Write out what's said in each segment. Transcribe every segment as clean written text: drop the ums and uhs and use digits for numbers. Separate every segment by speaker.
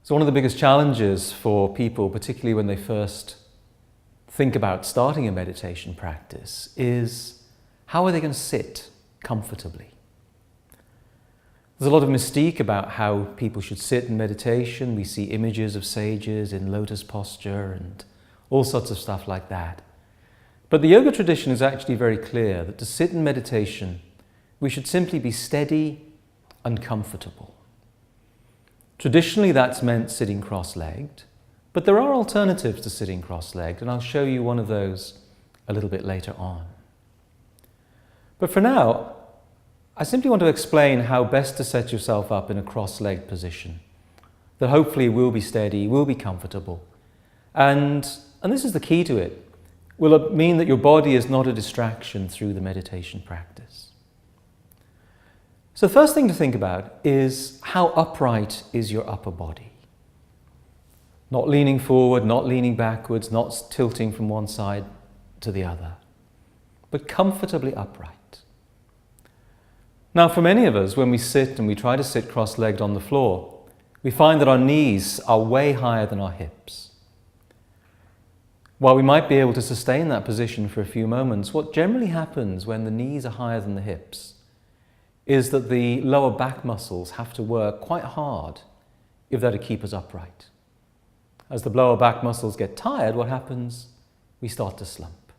Speaker 1: So one of the biggest challenges for people, particularly when they first think about starting a meditation practice, is how are they going to sit comfortably? There's a lot of mystique about how people should sit in meditation. We see images of sages in lotus posture and all sorts of stuff like that. But the yoga tradition is actually very clear that to sit in meditation, we should simply be steady and comfortable. Traditionally, that's meant sitting cross-legged, but there are alternatives to sitting cross-legged, and I'll show you one of those a little bit later on. But for now, I simply want to explain how best to set yourself up in a cross-legged position that hopefully will be steady, will be comfortable, and this is the key to it, will mean that your body is not a distraction through the meditation practice. So the first thing to think about is how upright is your upper body? Not leaning forward, not leaning backwards, not tilting from one side to the other, but comfortably upright. Now, for many of us, when we sit and we try to sit cross-legged on the floor, we find that our knees are way higher than our hips. While we might be able to sustain that position for a few moments, what generally happens when the knees are higher than the hips is that the lower back muscles have to work quite hard if they're to keep us upright. As the lower back muscles get tired, what happens? We start to slump.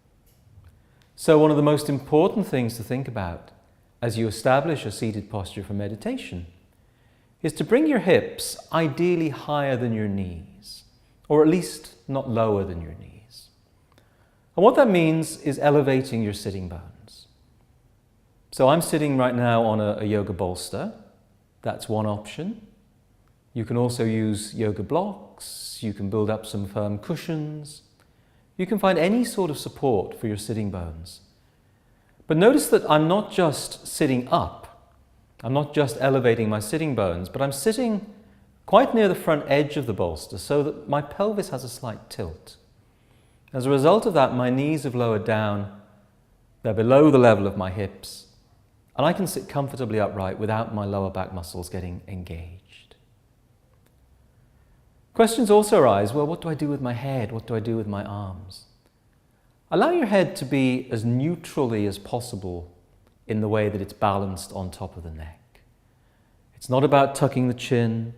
Speaker 1: So one of the most important things to think about as you establish a seated posture for meditation is to bring your hips ideally higher than your knees, or at least not lower than your knees. And what that means is elevating your sitting bones. So I'm sitting right now on a yoga bolster. That's one option. You can also use yoga blocks. You can build up some firm cushions. You can find any sort of support for your sitting bones. But notice that I'm not just sitting up. I'm not just elevating my sitting bones, but I'm sitting quite near the front edge of the bolster so that my pelvis has a slight tilt. As a result of that, my knees have lowered down. They're below the level of my hips. And I can sit comfortably upright without my lower back muscles getting engaged. Questions also arise, well, what do I do with my head? What do I do with my arms? Allow your head to be as neutrally as possible in the way that it's balanced on top of the neck. It's not about tucking the chin.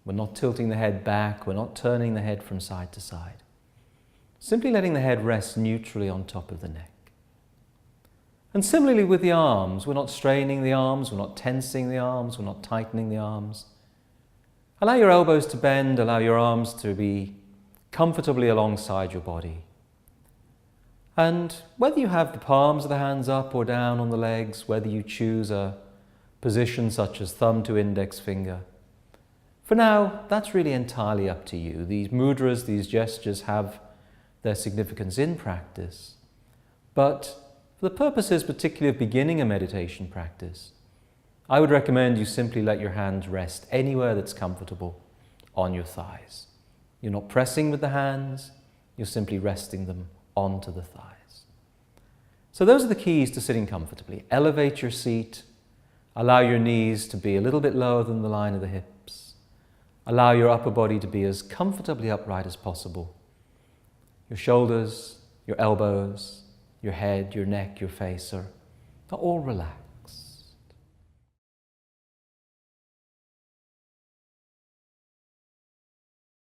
Speaker 1: We're not tilting the head back. We're not turning the head from side to side. Simply letting the head rest neutrally on top of the neck. And similarly with the arms, we're not straining the arms, we're not tensing the arms, we're not tightening the arms. Allow your elbows to bend, allow your arms to be comfortably alongside your body. And whether you have the palms of the hands up or down on the legs, whether you choose a position such as thumb to index finger, for now, that's really entirely up to you. These mudras, these gestures have their significance in practice, but for the purposes particularly of beginning a meditation practice, I would recommend you simply let your hands rest anywhere that's comfortable on your thighs. You're not pressing with the hands, you're simply resting them onto the thighs. So those are the keys to sitting comfortably. Elevate your seat, allow your knees to be a little bit lower than the line of the hips, allow your upper body to be as comfortably upright as possible. Your shoulders, your elbows, your head, your neck, your face are all relaxed.